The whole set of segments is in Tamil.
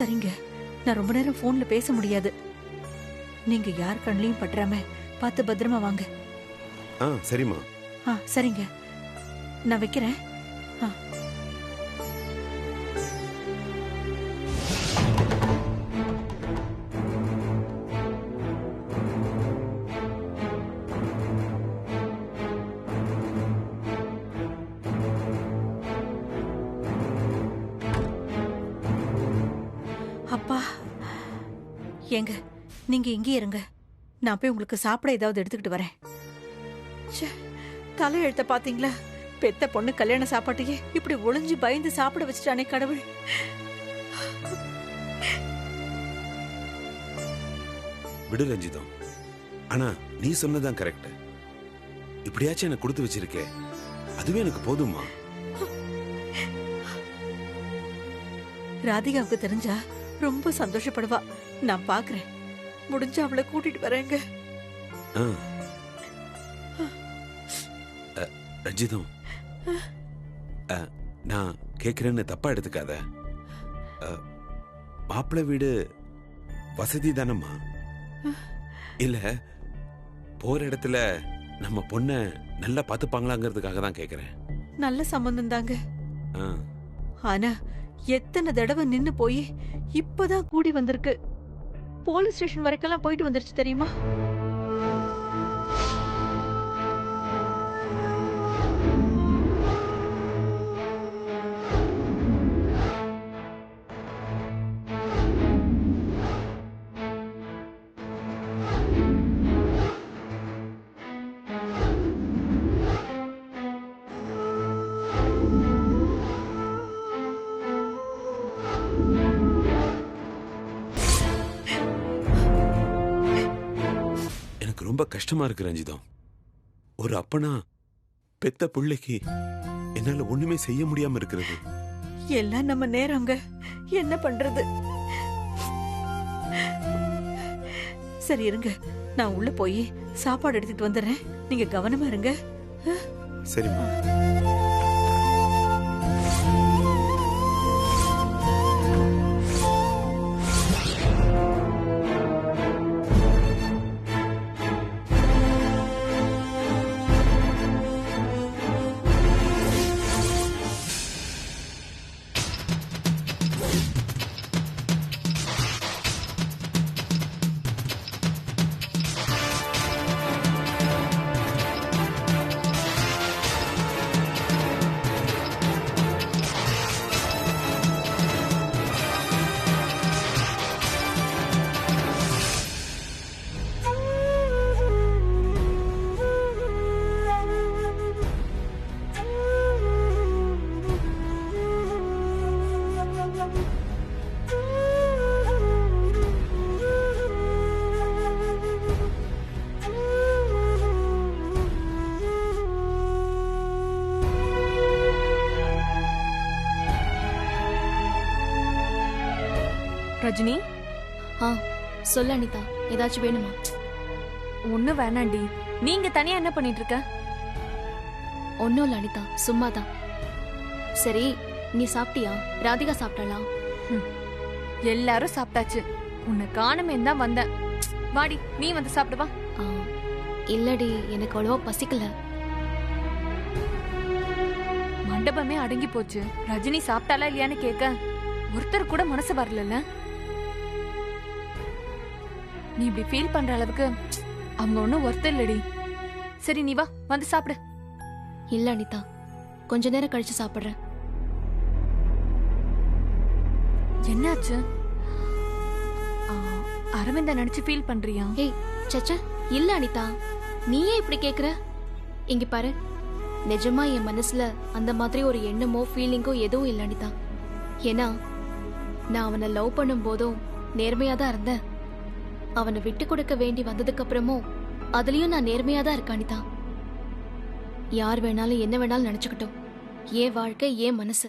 சரிங்க, நான் ரொம்ப நேரம் போன்ல பேச முடியாது. நீங்க யார் கண்ணிலையும் பற்றாம பார்த்து பத்திரமா வாங்க. சரிம்மா. சரிங்க, நான் வைக்கிறேன். அப்பா, ஏங்க நீங்க இங்கே இருங்க, நான் போய் உங்களுக்கு சாப்பிட ஏதாவது எடுத்துக்கிட்டு வரேன். தலையெழுத்த பாத்தீங்களா? பெத்த பொண்ணு கல்யாண சாப்பாட்டையே இப்படி ஒளிஞ்சு பயந்து சாப்பிட வச்சுட்டானே கடவுள். விடு ரஞ்சிதம், ஆனா நீ சொன்னதான் கரெக்ட். இப்படியாச்சும் எனக்கு கொடுத்து வச்சிருக்கே, அதுவே எனக்கு போதுமா? ராதிகாவுக்கு தெரிஞ்சா ரொம்ப சந்தோஷப்படுவா. நான் பாக்குறேன், முடிஞ்சா அவளை கூட்டிட்டு வரேங்க. ரஞ்சிதம், நான் கேக்குறேன்னு தப்பா எடுத்துக்காத. மாப்பிள்ளை வீடு வசதி தானம்மா? இல்ல போற இடத்துல நம்ம பொண்ண நல்லா பாத்துப்பாங்களாங்கிறதுக்காக தான் கேக்குறேன். நல்ல சம்பந்தம் தாங்க. ஆனா எத்தனை தடவை நின்னு போய் இப்பதான் கூடி வந்திருக்கு. போலீஸ் ஸ்டேஷன் வரைக்கும் போயிட்டு வந்துருச்சு தெரியுமா? ரொம்ப கஷ்டமா இருக்கு ரஞ்சிதம். ஒரு அப்பனா பெத்த பிள்ளைக்கு என்னால ஒண்ணுமே செய்ய முடியாம இருக்கிறது. எல்லாம் நம்ம நேரங்க, என்ன பண்றது? சரி இருங்க, நான் உள்ள போய் சாப்பாடு எடுத்துட்டு வந்துடுறேன். நீங்க கவனமா இருங்க. சரிம்மா. ரஜினி, சொல்ல அனிதா, ஏதாச்சும் வேணுமா? ஒன்னும் வேணாண்டி. நீங்க தனியா என்ன பண்ணிட்டு இருக்க? ஒன்னும் இல்ல அனிதா, சும்மாதான். சரி, நீ சாப்பிட்டியா? ராதிகா சாப்பிட்டாளா? எல்லாரும் சாப்பிட்டாச்சு. உன்னை காணுமே தான் வந்தேன். வாடி, நீ வந்து சாப்பிடுவா. இல்லடி, எனக்கு அவ்வளவா பசிக்கல. மண்டபமே அடங்கி போச்சு. ரஜினி சாப்பிட்டாலா இல்லையான்னு கேட்க ஒருத்தர் கூட மனசு வரல. நீ இப்படி ஃபீல் பண்ற அளவுக்கு அவங்க ஒன்னும் ஒருத்தர் இல்லடி. சரி, நீ வா, வந்து சாப்பிடு. இல்ல அனிதா, கொஞ்ச நேரம் கழிச்சு சாப்பிடுறேன். என்னாச்சு? அரவிந்த நினைச்சு ஃபீல் பண்றியா? ஏய் சச்சா, இல்ல அனிதா, நீயே இப்படி கேக்குற? இங்க பாரு, நிஜமா என் மனசுல அந்த மாதிரி ஒரு எண்ணமோ ஃபீலிங்கோ எதுவும் இல்ல அனிதா. ஏன்னா நான் அவனை லவ் பண்ணும் போதும் நேர்மையா தான் இருந்தேன். அவனை விட்டு கொடுக்க வேண்டி வந்ததுக்கு அப்புறமும் அதுலயும் நான் நேர்மையா தான் இருக்கேன் அனிதா. யார் வேணாலும் என்ன வேணாலும் நினைச்சுக்கிட்டோம். ஏன் வாழ்க்கை, ஏன் மனசு,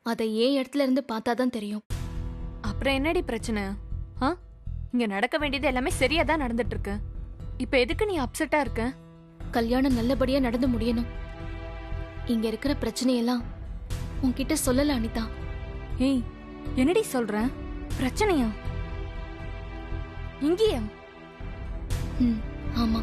அதை ஏன் இடத்துல இருந்து பார்த்தாதான் தெரியும். அப்புறம் என்னடி பிரச்சனை? இங்க நடக்க வேண்டியது எல்லாமே சரியா தான் நடந்துட்டு இருக்கு. இப்ப எதுக்கு நீ அப்செட்டா இருக்க? கல்யாணம் நல்லபடியா நடந்து முடியணும். இங்க இருக்கிற பிரச்சனையெல்லாம் உன்கிட்ட சொல்லல அனிதா. ஏய், என்னடி சொல்ற? பிரச்சனையா? இங்கேயா? ம் ஆமா.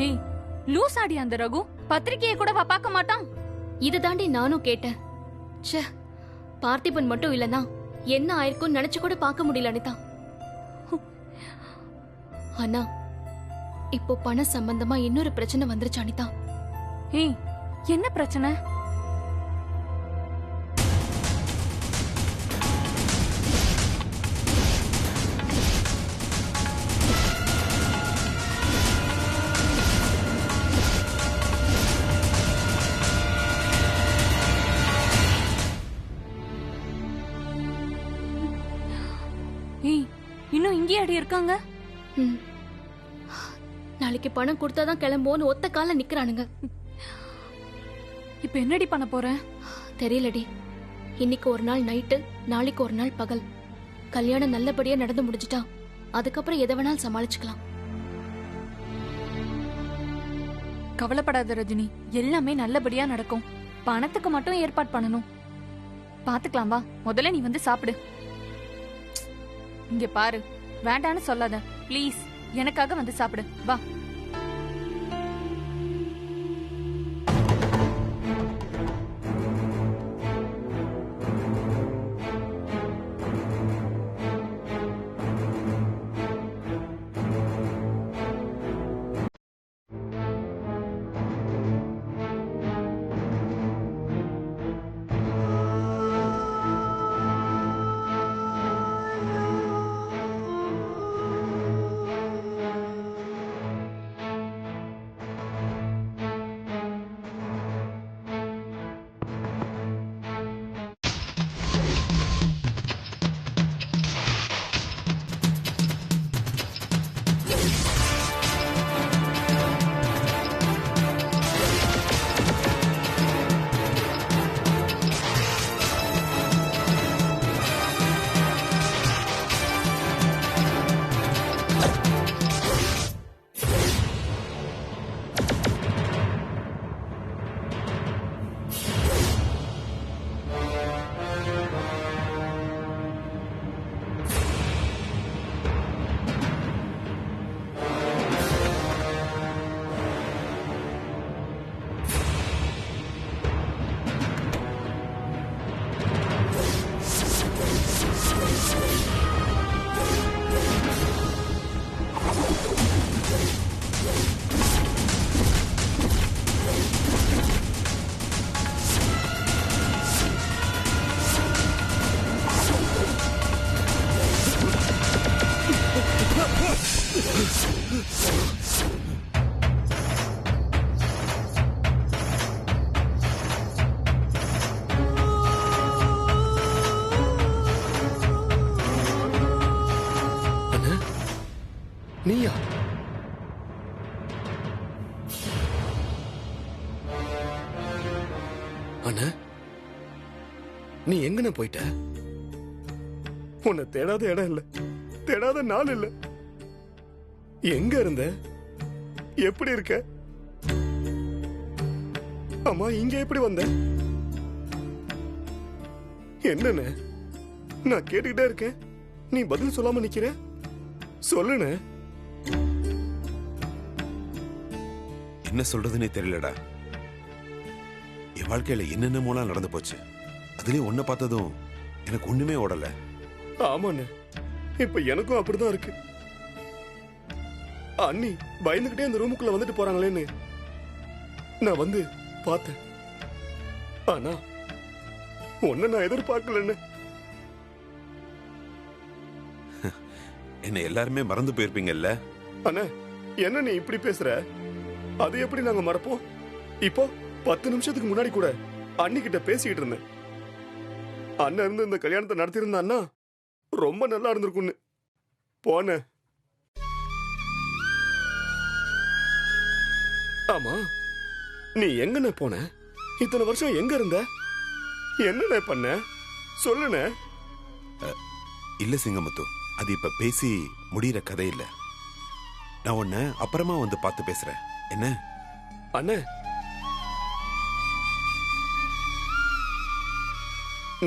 ஏய், லூஸ் ஆடி அந்த ரகு பத்திரிக்கையை கூடவா பார்க்க மாட்டான்? இதை தாண்டி நானும் கேட்டேன். ச்சே, பார்த்திபன் மட்டும் இல்லனா என்ன ஆயிருக்கும் நினைச்சு கூட பார்க்க முடியல அனிதா. ஆனா இப்போ பண சம்பந்தமா இன்னொரு பிரச்சனை வந்துருச்சு அனிதா. ஏய், என்ன பிரச்சனை? ஏய், இன்னும் இங்கேயே அடி இருக்காங்க? ம். நாளைக்கு பணம் கொடுத்தாதான் கிளம்போன்னு ஒத்த கால நிக்கிறானுங்க. இப்ப என்னடி பண்ண போற? தெரியலடி. இன்னைக்கு ஒரு நாள் நைட்டு, நாளைக்கு ஒரு நாள் பகல். கல்யாணம் நல்லபடியா நடந்து முடிஞ்சிட்டா அதுக்கப்புறம் எதை வேணாலும் சமாளிச்சுக்கலாம். கவலைப்படாத ரஜினி, எல்லாமே நல்லபடியா நடக்கும். பணத்துக்கு மட்டும் ஏற்பாடு பண்ணணும். பாத்துக்கலாம் வா, முதல்ல நீ வந்து சாப்பிடு. இங்க பாரு, வேண்டான்னு சொல்லாத ப்ளீஸ். எனக்காக வந்து சாப்பிடு வா. நீயா? அண்ணா, நீ எங்கன போயிட்ட? உன்னை தேடாத இடம் இல்ல, தேடாத நாள் இல்ல. எங்க இருந்த? எப்படி இருக்க? அம்மா, இங்க எப்படி வந்த? என்னன்னு நான் கேட்டுக்கிட்டே இருக்கேன், நீ பதில் சொல்லாம நிக்கிற. சொல்லுன. என்ன சொல்றதுன்னே தெரியலடா. என் வாழ்க்கையில என்னென்னமோலாம் நடந்து போச்சு. அதுலயும் ஒன்ன பார்த்ததும் எனக்கு ஒண்ணுமே ஓடல. ஆமாண்ண, இப்ப எனக்கும் அப்படிதான் இருக்கு. அண்ணி பயந்துகிட்டே இந்த ரூமுக்குள்ள வந்துட்டு போறாங்களேன்னு நான் வந்து பார்த்தேன். ஆனா ஒன்ன நான் எதிர்பார்க்கலன்னு. என்ன எல்லாருமே மறந்து போயிருப்பீங்கல்ல? அண்ணா, என்ன நீ இப்படி பேசுற? அது எப்படி நாங்க மறப்போம்? இப்போ 10 நிமிஷத்துக்கு முன்னாடி கூட அண்ணி கிட்ட பேசிக்கிட்டு இருந்தேன். அண்ணன் இருந்து இந்த கல்யாணத்தை நடத்திருந்தான்னா ரொம்ப நல்லா இருந்திருக்கும்னு போன. ஆமா, நீ எங்கண்ணே போன? இத்தனை வருஷம் எங்க இருந்த? என்னண்ணே பண்ண? சொல்லுண்ணே. இல்ல சிங்கமுத்து, அது இப்ப பேசி முடிகிற கதை இல்ல. நான் உன்னை அப்புறமா வந்து பார்த்து பேசுறேன் என்ன? அண்ணே,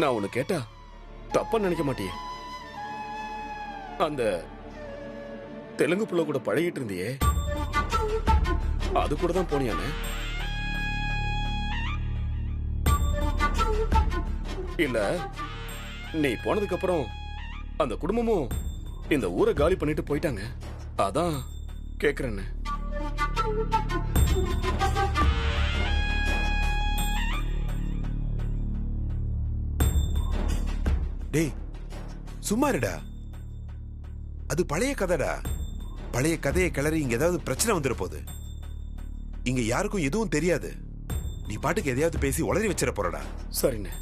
நான் உன்னை கேட்டா தப்பா நினைக்க மாட்டியே? அந்த தெலுங்கு புள்ள கூட பழகிட்டு இருந்தியே, அது கூட தான் போனியானே? இல்ல நீ போனதுக்கு அப்புறம் அந்த குடும்பமும் இந்த ஊரை காலி பண்ணிட்டு போயிட்டாங்க, அதான் கேக்குறேன்னு. டேய் சும்மா இருடா, அது பழைய கதைடா. பழைய கதையை கிளறி இங்க ஏதாவது பிரச்சனை வந்துட போகுது. இங்க யாருக்கும் எதுவும் தெரியாது. நீ பாட்டுக்கு எதையாவது பேசி உளறி வச்சிட போறடா. சரிண்ணே.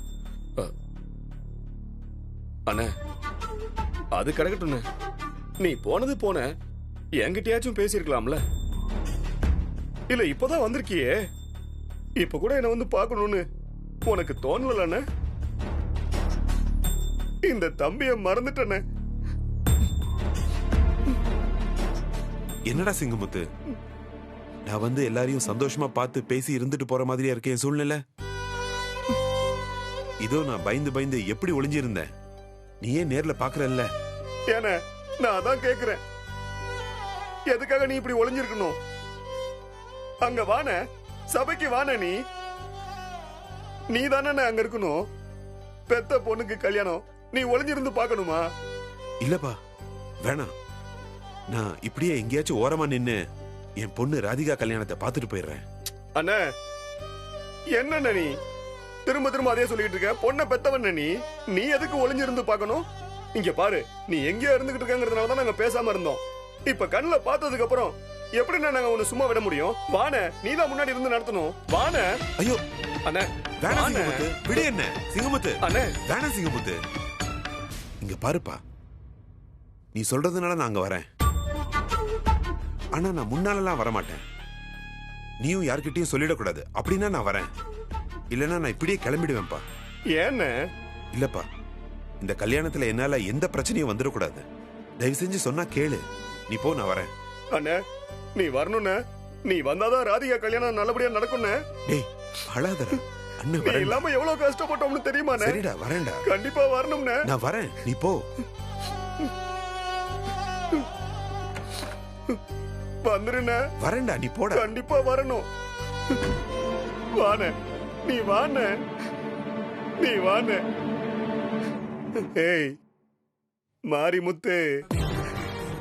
அண்ணே, அது கிடக்கட்டுண்ணே. நீ போனது போன, என்கிட்டயாச்சும் பேசியிருக்கலாம்ல. இல்ல இப்பதான் வந்திருக்கியே, இப்ப கூட என்ன வந்து பார்க்கணும்னு உனக்கு தோணலண்ணே? இந்த தம்பிய மறந்துட்டனே. என்னடா சிங்கமுத்து, நான் வந்து எல்லாரையும் சந்தோஷமா பார்த்து பேசி இருந்துட்டு போற மாதிரியா இருக்கேன் சூழ்நிலை. இதோ நான் பயந்து பயந்து எப்படி ஒளிஞ்சிருந்தேன், நீ ஏன் நேர்ல பாக்குறல்ல? ஏன நான் அதான் கேக்குறேன், எதுக்காக நீ இப்படி ஒளிஞ்சிருக்கணும்? அங்க வான, சபைக்கு வான. நீ தானே அங்க இருக்கணும். பெத்த பொண்ணுக்கு கல்யாணம், நீ ஒளிஞ்சிருந்து பார்க்கணுமா? இல்லப்பா வேணாம், நான் இப்படியே எங்கேயாச்சும் ஓரமா நின்னு என் பொண்ணு ராதிகா கல்யாணத்தை பார்த்துட்டு போயிடுறேன். அண்ணா, என்ன நீ திரும்ப திரும்ப அதே சொல்லிட்டு இருக்க? பொண்ணை பெத்தவன் நீ எதுக்கு ஒளிஞ்சிருந்து பார்க்கணும்? இங்க பாரு, நீ எங்கேயோ இருந்துகிட்டு இருக்கங்கிறதுனால தான் நாங்க பேசாம இருந்தோம். இப்ப கண்ணுல பார்த்ததுக்கு அப்புறம் எப்படி நாங்க உன்னை சும்மா விட முடியும்? வான, நீ தான் முன்னாடி இருந்து நடத்தணும். வான. ஐயோ அண்ணே, வேணாம் சிங்கமுத்து, விடு என்ன சிங்கமுத்து. அண்ணே, வேணாம் சிங்கமுத்து. இங்க பாருப்பா, நீ சொல்றதுனால நான் அங்க வரேன். ஆனா நான் முன்னாலலாம் வரமாட்டேன். நீயும் யார்கிட்டயும் சொல்லிடக்கூடாது. அப்படின்னா நான் வரேன், இல்லைன்னா நான் இப்படியே கிளம்பிடுவேன்ப்பா. ஏன்னு? இல்லப்பா, இந்த கல்யாணத்துல என்னால எந்த பிரச்சனையும் வந்துடக்கூடாது. தயவு செஞ்சு சொன்னா கேளு. நீ போ, நான் வரேன். அண்ணே, நீ வரணும்னு. நீ வந்தாதான் ராதிகா கல்யாணம் நல்லபடியா நடக்கும்னு. டேய் அழாதடா, அண்ணன் நீ வரேன். இல்லாம எவ்வளவு கஷ்டப்பட்டோம்னு தெரியுமா? சரிடா வரேன்டா, கண்டிப்பா வரணும்னு. நான் வரேன், நீ போ. வந்துருண்ணே. வரேன்டா, நீ போடா. கண்டிப்பா வரணும். வான, நீ வான, நீ வான. ஏய் மாரிமுத்து,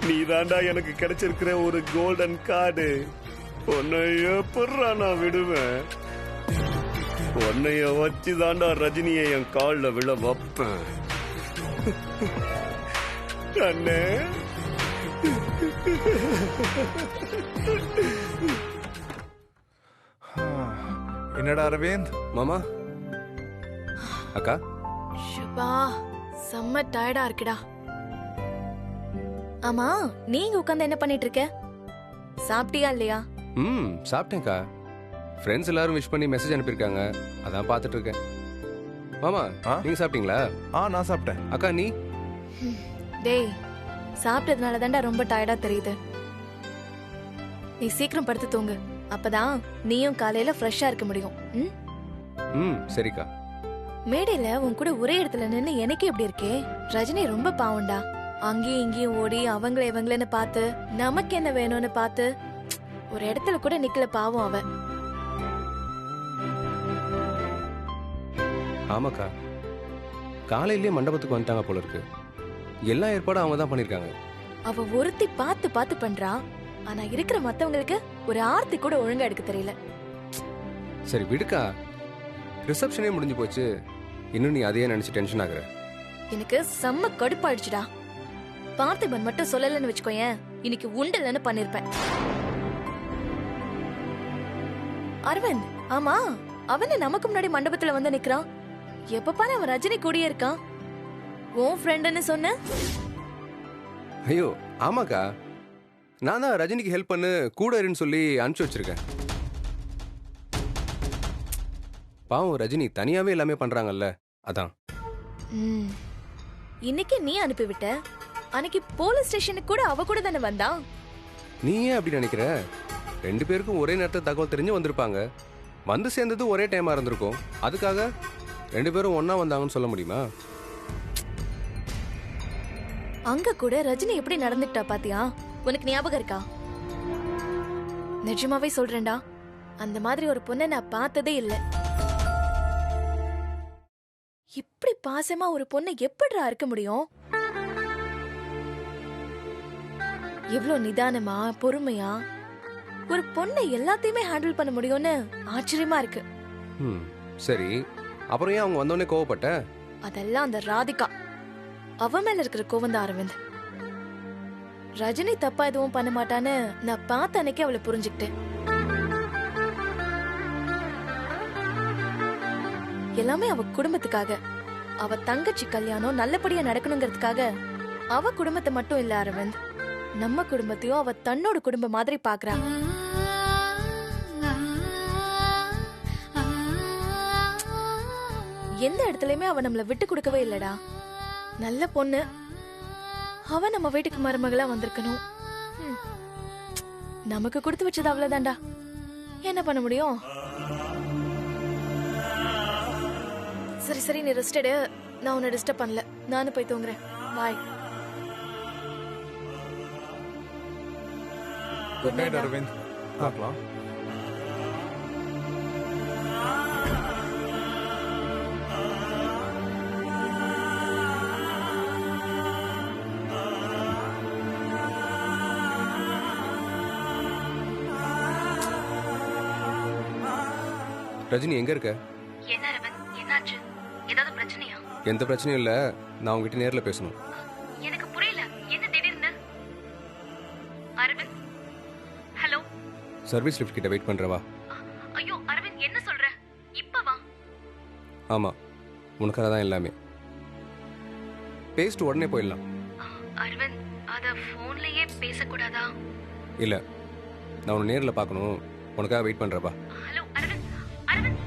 நீ தாண்டா எனக்கு கிடைச்சிருக்கிற ஒரு கோல்டன் கார்டு. உன்னைய எப்படா நான் விடுவேன்? உன்னைய வச்சு தாண்டா ரஜினியை என் காலில் விழ வைப்பேன். அண்ணே, என்னடா அரவிந்த் மாமா, அக்கா, ஷபா, செம்ம டயர்டா இருக்குடா. ஆமா, நீங்க உட்கார்ந்து என்ன பண்ணிட்டு இருக்க? சாப்பிட்டியா இல்லையா? சாப்பிட்டேன்க்கா. ஃப்ரெண்ட்ஸ் எல்லாரும் விஷ் பண்ணி மெசேஜ் அனுப்பியிருக்காங்க, அதான் பார்த்துட்டு இருக்கேன். மாமா, நீங்க சாப்பிட்டீங்களா? நான் சாப்பிட்டேன். அக்கா நீ? டேய், சாப்பிட்டதுனால தான்டா ரொம்ப டயர்டா தெரியுது. நீ சீக்கிரம் படுத்து தூங்கு, அப்பதான் நீயும் காலையில ஃப்ரெஷ்ஷா இருக்க முடியும். சரிக்கா. மேடையில உன் கூட ஒரே இடத்துல நின்னு எனக்கு எப்படி இருக்கே? ரஜினி ரொம்ப பாவம்டா. அங்கேயும் இங்கேயும் ஓடி அவங்கள இவங்களன்னு பார்த்து நமக்கு என்ன வேணும்னு பார்த்து ஒரு இடத்துல கூட நிக்கல பாவம் அவ. ஆமாக்கா, காலையிலேயே மண்டபத்துக்கு வந்துட்டாங்க போல இருக்கு. எல்லா ஏற்பாடும் அவங்க தான் பண்ணிருக்காங்க. அவ ஒருத்தி பார்த்து பார்த்து பண்றா, ஆனா இருக்கிற மத்தவங்களுக்கு ஒரு ஆர்த்தி கூட ஒழுங்கா எடுக்க தெரியல. சரி விடுக்கா, ரிசப்ஷனே முடிஞ்சு போச்சு, இன்னும் நீ அதையே நினைச்சு டென்ஷன் ஆகுற. எனக்கு செம்ம கடுப்பாயிடுச்சுடா. பார்த்திபன் மட்டும் சொல்லலன்னு வச்சுக்கோயேன், இன்னைக்கு உண்டலன்னு பண்ணிருப்பேன். அரவிந்த், ஆமா, அவன நமக்கு முன்னாடி மண்டபத்துல வந்து நிக்கிறான். எப்ப பாரு அவன் ரஜினி கூடயே இருக்கான். உன் ஃப்ரெண்டுன்னு சொன்ன? ஐயோ ஆமாக்கா, நான் தான் ரஜினிக்கு ஹெல்ப் பண்ணு கூட இருன்னு சொல்லி அனுப்பிச்சு வச்சிருக்கேன். பாவம் ரஜினி தனியாவே எல்லாமே பண்றாங்கல்ல, அதான். ம். இன்னைக்கு நீ அனுப்பிவிட்ட, அன்னைக்கு போலீஸ் ஸ்டேஷனுக்கு கூட அவ கூட தானே வந்தா. நீ ஏன் அப்படி நினைக்கிற? 2 பேருக்கும் ஒரே நேரத்தில் தகவல் தெரிஞ்சு வந்திருப்பாங்க. வந்து சேர்ந்தது ஒரே டைமா இருந்திருக்கும். அதுக்காக 2 பேரும் ஒண்ணா வந்தாங்கன்னு சொல்ல முடியுமா? அங்க கூட ரஜினி எப்படி நடந்துக்கிட்டா பாத்தியா? உனக்கு ஞாபகம் இருக்கா? நிஜமாவே சொல்றேன்டா, அந்த மாதிரி ஒரு பொண்ணை நான் பார்த்ததே இல்ல. இப்படி பாசமா ஒரு பொண்ணை எப்படிடா இருக்க முடியும்? எவ்வளவு நிதானமா பொறுமையா ஒரு பொண்ணை எல்லாத்தையுமே ஹேண்டில் பண்ண முடியும்னு ஆச்சரியமா இருக்கு. சரி, அப்புறம் ஏன் அவங்க வந்தோடனே கோவப்பட்ட? அதெல்லாம் அந்த ராதிகா, அவ மேல இருக்கிற கோவம் தான் அரவிந்த். ரஜினி தப்பா எதுவும் பண்ண மாட்டான்னு நான் பார்த்த அன்னைக்கு அவளை புரிஞ்சுக்கிட்டேன். எல்லாமே அவ குடும்பத்துக்காக, அவ தங்கச்சி கல்யாணம் நல்லபடியா நடக்கணுங்கிறதுக்காக. அவ குடும்பத்தை மட்டும் இல்ல அரவிந்த், நம்ம குடும்பத்தையும் அவ தன்னோட குடும்பம் மாதிரி பாக்குறா. எந்த இடத்துலயுமே அவ நம்மள விட்டு கொடுக்கவே இல்லடா. நல்ல பொண்ணு, அவ நம்ம வீட்டுக்கு மருமகளா வந்திருக்கணும். நமக்கு கொடுத்து வச்சது அவ்வளவுதான்டா, என்ன பண்ண முடியும்? சரி சரி, நீ ரெஸ்ட் எடு, நான் உன்னை டிஸ்டர்ப் பண்ணல. நானும் போய் தூங்குறேன். பாய். Good night Aravind. பார்க்கலாம். ரஜினி எங்க இருக்க? என்ன அரவிந்த், என்னாச்சு? ஏதாவது பிரச்சனையா? எந்த பிரச்சனையும் இல்ல, நான் உங்ககிட்ட நேர்ல பேசணும். எனக்கு புரியல, என்ன திடீர்னு? அரவிந்த், ஹலோ. சர்வீஸ் லிஃப்ட் கிட்ட வெயிட் பண்றவா? ஐயோ அரவிந்த், என்ன சொல்ற? இப்ப வா. ஆமா, உனக்காக தான் எல்லாமே. பேசிட்டு உடனே போயிடலாம். அரவிந்த், அத போன்லயே பேசக்கூடாதா? இல்ல, நான் உன்னை நேர்ல பார்க்கணும், உனக்காக வெயிட் பண்றப்பா. ஹலோ அரவிந்த், அரவிந்த்.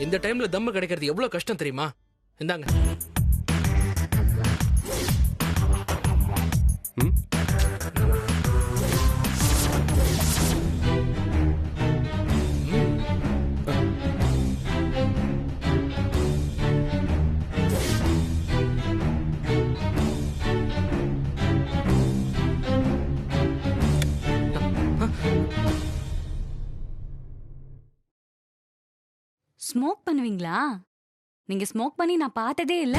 இந்த டைம்ல தம்மு கிடைக்கிறது எவ்வளவு கஷ்டம் தெரியுமா? இந்தாங்க. ஸ்மோக் பண்ணுவீங்களா? நீங்க ஸ்மோக் பண்ணி நான் பார்த்ததே இல்ல.